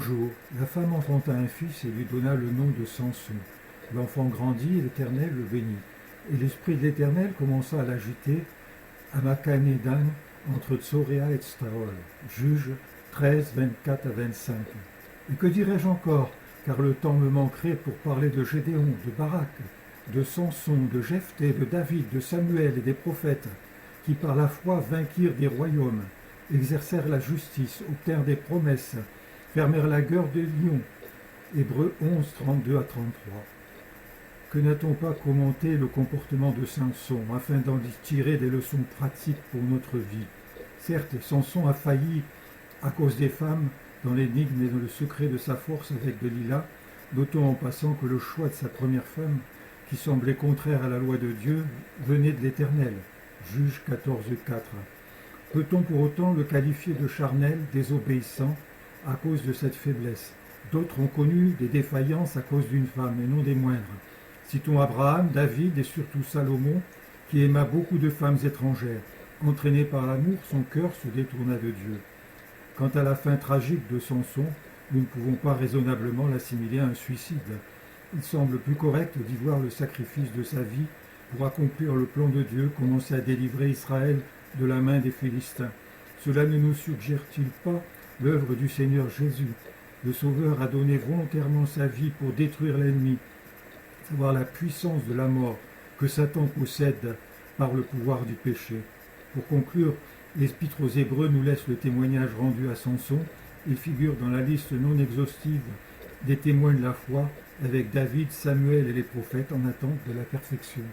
jour, la femme enfanta un fils et lui donna le nom de Samson. L'enfant grandit et l'Éternel le bénit. Et l'Esprit de l'Éternel commença à l'agiter à Makanédan, entre Tsoréa et Tstaol. Juge 13, 24 à 25. Et que dirais-je encore, car le temps me manquerait pour parler de Gédéon, de Barak, de Samson, de Jephthé, de David, de Samuel et des prophètes, qui par la foi vainquirent des royaumes, exercèrent la justice, obtinrent des promesses, fermèrent la gueule des lions. Hébreux 11, 32 à 33. Que n'a-t-on pas commenté le comportement de Samson, afin d'en tirer des leçons pratiques pour notre vie? Certes, Samson a failli à cause des femmes dans l'énigme et dans le secret de sa force avec Delilah. Notons en passant que le choix de sa première femme, qui semblait contraire à la loi de Dieu, venait de l'Éternel. Juge 14, 4. Peut-on pour autant le qualifier de charnel, désobéissant, à cause de cette faiblesse? D'autres ont connu des défaillances à cause d'une femme, et non des moindres. Citons Abraham, David et surtout Salomon, qui aima beaucoup de femmes étrangères. Entraîné par l'amour, son cœur se détourna de Dieu. Quant à la fin tragique de Samson, nous ne pouvons pas raisonnablement l'assimiler à un suicide. Il semble plus correct d'y voir le sacrifice de sa vie pour accomplir le plan de Dieu, commencer à délivrer Israël de la main des Philistins. Cela ne nous suggère-t-il pas l'œuvre du Seigneur Jésus? Le Sauveur a donné volontairement sa vie pour détruire l'ennemi, savoir la puissance de la mort que Satan possède par le pouvoir du péché. Pour conclure, l'Épître aux Hébreux nous laisse le témoignage rendu à Samson. Il figure dans la liste non exhaustive des témoins de la foi avec David, Samuel et les prophètes en attente de la perfection.